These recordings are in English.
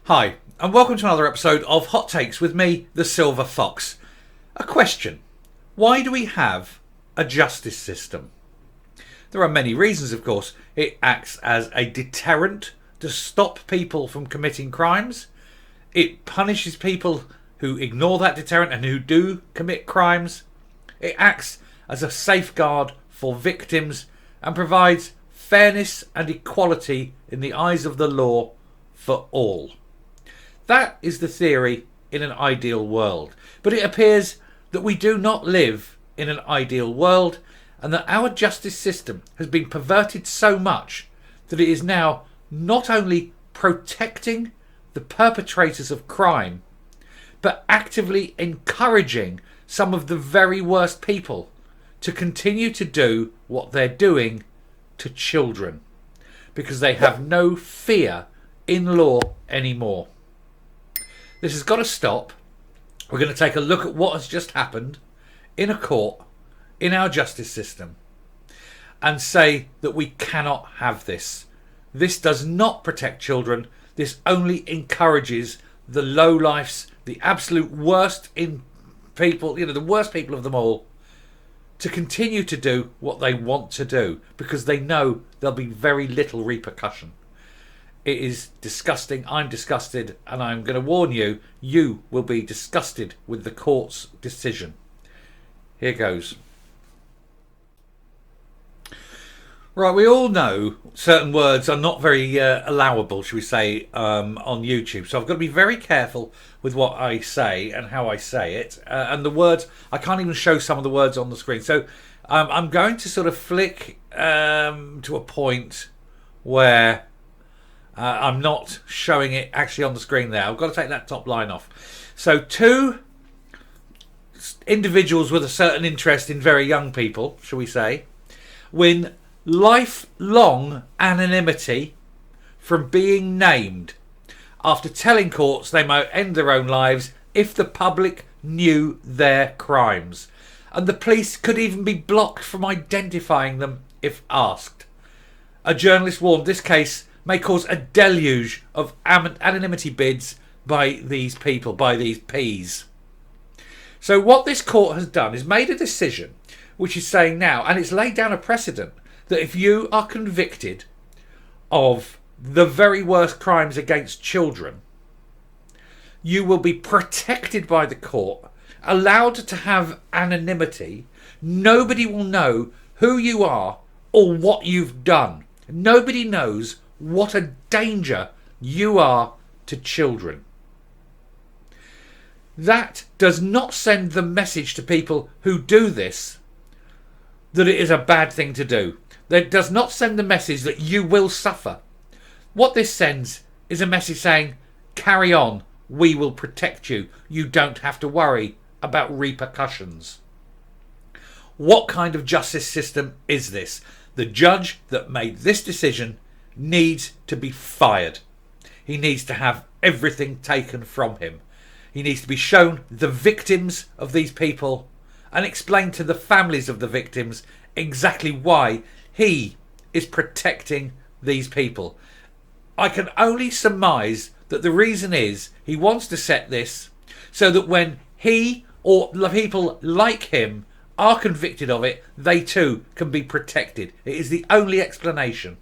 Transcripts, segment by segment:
Hi, and welcome to another episode of Hot Takes with me, the Silver Fox. A question. Why do we have a justice system? There are many reasons, of course. It acts as a deterrent to stop people from committing crimes. It punishes people who ignore that deterrent and who do commit crimes. It acts as a safeguard for victims and provides fairness and equality in the eyes of the law for all. That is the theory in an ideal world. But it appears that we do not live in an ideal world, and that our justice system has been perverted so much that it is now not only protecting the perpetrators of crime, but actively encouraging some of the very worst people to continue to do what they're doing to children, because they have no fear in law anymore. This has got to stop. We're going to take a look at what has just happened in a court, in our justice system, and say that we cannot have this. This does not protect children. This only encourages the lowlifes, the absolute worst in people, the worst people of them all, to continue to do what they want to do because they know there'll be very little repercussion. It is disgusting. I'm disgusted, and I'm going to warn you, you will be disgusted with the court's decision. Here goes. Right, we all know certain words are not very allowable, shall we say, on YouTube. So I've got to be very careful with what I say and how I say it. And the words, I can't even show some of the words on the screen. So I'm going to sort of flick to a point where I'm not showing it actually on the screen there. I've got to take that top line off. So two individuals with a certain interest in very young people, shall we say, win lifelong anonymity from being named after telling courts they might end their own lives if the public knew their crimes. And the police could even be blocked from identifying them if asked. A journalist warned this case may cause a deluge of anonymity bids by these people, by these Ps. So what this court has done is made a decision which is saying now, and it's laid down a precedent, that if you are convicted of the very worst crimes against children, you will be protected by the court, allowed to have anonymity. Nobody will know who you are or what you've done. Nobody knows what a danger you are to children. That does not send the message to people who do this that it is a bad thing to do. That does not send the message that you will suffer. What this sends is a message saying, carry on, we will protect you. You don't have to worry about repercussions. What kind of justice system is this? The judge that made this decision needs to be fired. He needs to have everything taken from him. He needs to be shown the victims of these people and explain to the families of the victims exactly why he is protecting these people. I can only surmise that the reason is he wants to set this so that when he or the people like him are convicted of it, they too can be protected. It is the only explanation.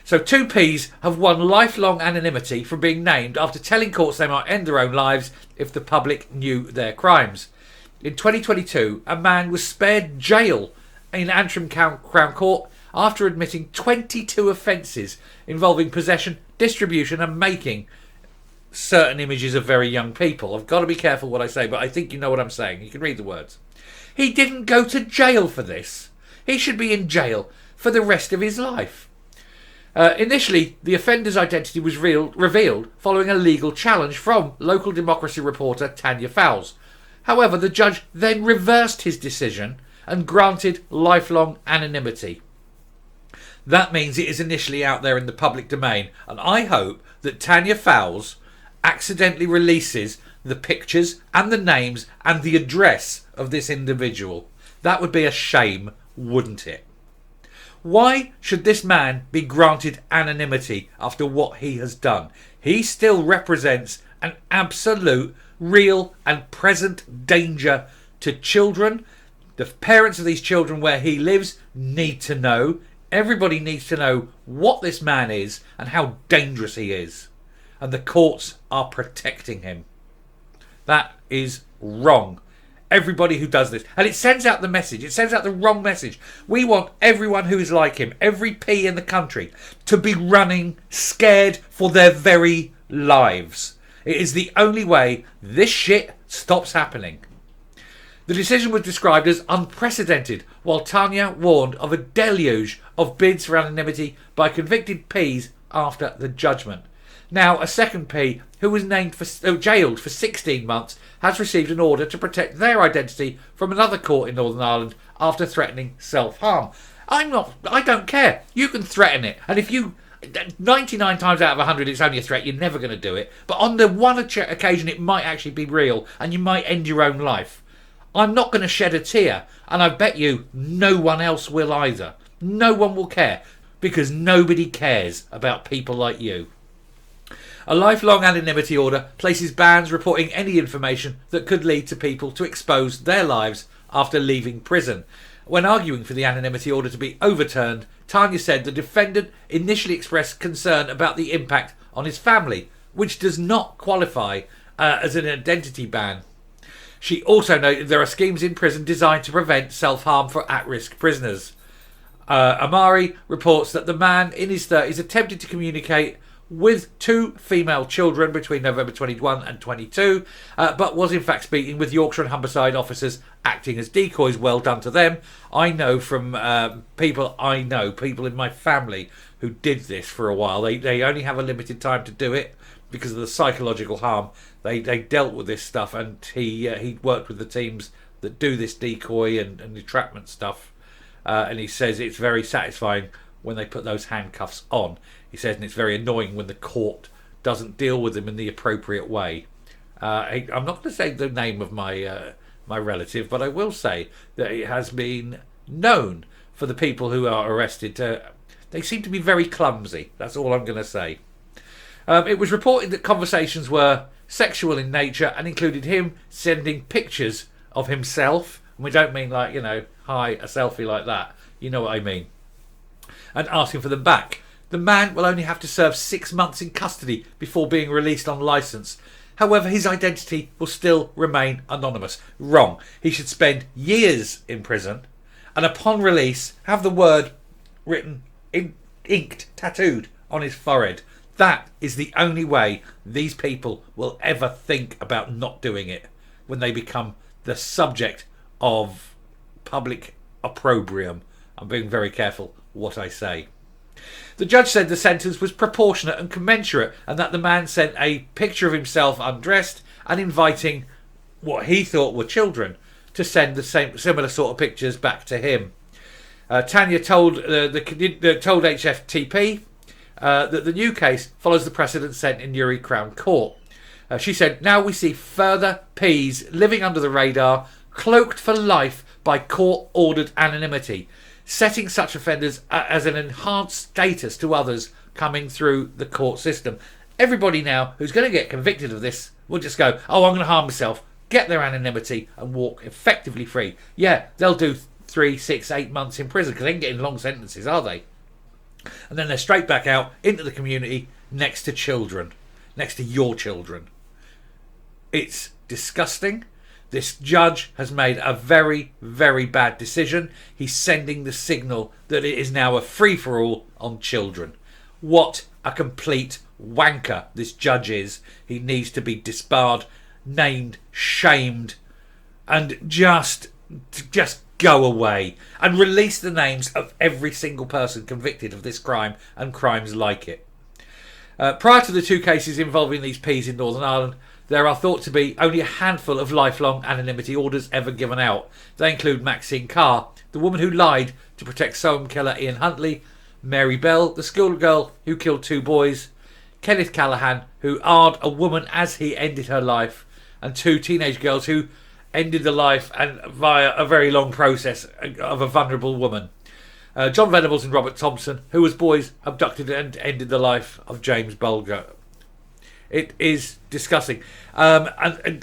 So two Ps have won lifelong anonymity from being named after telling courts they might end their own lives if the public knew their crimes. In 2022, a man was spared jail in Antrim Crown Court after admitting 22 offences involving possession, distribution and making certain images of very young people. I've got to be careful what I say, but I think you know what I'm saying. You can read the words. He didn't go to jail for this. He should be in jail for the rest of his life. Initially, the offender's identity was revealed following a legal challenge from local democracy reporter Tanya Fowles. However, the judge then reversed his decision and granted lifelong anonymity. That means it is initially out there in the public domain, and I hope that Tanya Fowles accidentally releases the pictures and the names and the address of this individual. That would be a shame, wouldn't it? Why should this man be granted anonymity after what he has done? he still represents an absolute, real and present danger to children. The parents of these children where he lives need to know. Everybody needs to know what this man is and how dangerous he is. And the courts are protecting him. That is wrong. Everybody who does this. And it sends out the message. It sends out the wrong message. We want everyone who is like him, every P in the country, to be running scared for their very lives. It is the only way this shit stops happening. The decision was described as unprecedented, while Tanya warned of a deluge of bids for anonymity by convicted Ps after the judgment. Now, a second P, who was jailed for 16 months, has received an order to protect their identity from another court in Northern Ireland after threatening self-harm. I don't care. You can threaten it. And if you, 99 times out of 100 it's only a threat, you're never going to do it. But on the one occasion it might actually be real and you might end your own life. I'm not going to shed a tear, and I bet you no one else will either. No one will care, because nobody cares about people like you. A lifelong anonymity order places bans reporting any information that could lead to people to expose their lives after leaving prison. When arguing for the anonymity order to be overturned, Tanya said the defendant initially expressed concern about the impact on his family, which does not qualify as an identity ban. She also noted there are schemes in prison designed to prevent self-harm for at-risk prisoners. Amari reports that the man in his 30s attempted to communicate with 2 female children between November 21 and 22, but was in fact speaking with Yorkshire and Humberside officers acting as decoys. Well done to them. I know from people in my family who did this for a while. They only have a limited time to do it because of the psychological harm. They dealt with this stuff, and he worked with the teams that do this decoy and entrapment stuff, and he says it's very satisfying when they put those handcuffs on. He says, and it's very annoying when the court doesn't deal with them in the appropriate way. I'm not going to say the name of my relative, but I will say that it has been known for the people who are arrested they seem to be very clumsy. That's all I'm going to say. It was reported that conversations were sexual in nature and included him sending pictures of himself. And we don't mean like, hi, a selfie like that. You know what I mean. And asking for them back. The man will only have to serve 6 months in custody before being released on licence. However, his identity will still remain anonymous. Wrong. He should spend years in prison and upon release have the word written, inked, tattooed on his forehead. That is the only way these people will ever think about not doing it, when they become the subject of public opprobrium. I'm being very careful what I say. The judge said the sentence was proportionate and commensurate, and that the man sent a picture of himself undressed and inviting what he thought were children to send the similar sort of pictures back to him. Tanya told told HFTP that the new case follows the precedent set in Newry Crown Court. She said, now we see further Ps living under the radar, cloaked for life by court-ordered anonymity, setting such offenders as an enhanced status to others coming through the court system. Everybody now who's going to get convicted of this will just go, oh, I'm going to harm myself, get their anonymity and walk effectively free. Yeah, they'll do 3, 6, 8 months in prison because they ain't getting long sentences, are they? And then they're straight back out into the community next to children, next to your children. It's disgusting. This judge has made a very, very bad decision. He's sending the signal that it is now a free-for-all on children. What a complete wanker this judge is. He needs to be disbarred, named, shamed, and just go away and release the names of every single person convicted of this crime and crimes like it. Prior to the 2 cases involving these Ps in Northern Ireland, there are thought to be only a handful of lifelong anonymity orders ever given out. They include Maxine Carr, the woman who lied to protect Soham killer Ian Huntley, Mary Bell, the schoolgirl who killed 2 boys, Kenneth Callahan, who arred a woman as he ended her life, and 2 teenage girls who ended the life and via a very long process of a vulnerable woman. John Venables and Robert Thompson, who as boys abducted and ended the life of James Bulger. It is disgusting, and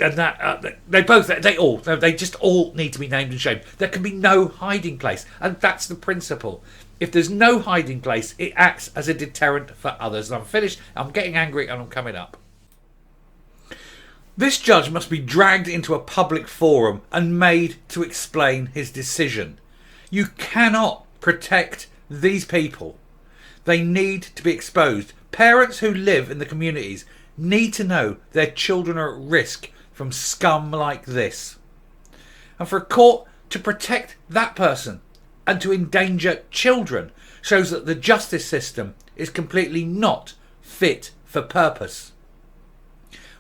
that they just all need to be named and shamed. There can be no hiding place, and that's the principle. If there's no hiding place, it acts as a deterrent for others. And I'm finished. I'm getting angry, and I'm coming up. This judge must be dragged into a public forum and made to explain his decision. You cannot protect these people. They need to be exposed. Parents who live in the communities need to know their children are at risk from scum like this. And for a court to protect that person and to endanger children shows that the justice system is completely not fit for purpose.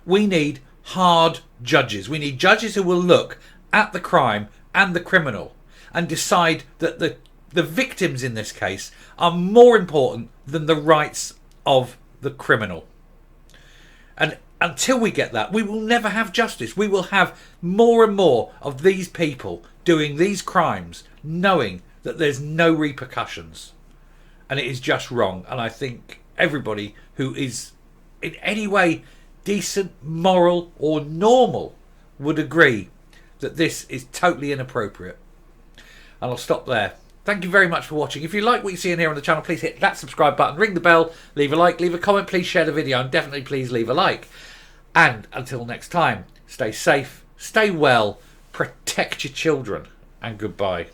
We need hard judges. We need judges who will look at the crime and the criminal and decide that the victims in this case are more important than the rights of the criminal. And until we get that, we will never have justice. We will have more and more of these people doing these crimes knowing that there's no repercussions. And it is just wrong. And I think everybody who is in any way decent, moral or normal would agree that this is totally inappropriate. And I'll stop there. Thank you very much for watching. If you like what you see in here on the channel, please hit that subscribe button, ring the bell, leave a like, leave a comment, please share the video, and definitely please leave a like. And until next time, stay safe, stay well, protect your children, and goodbye.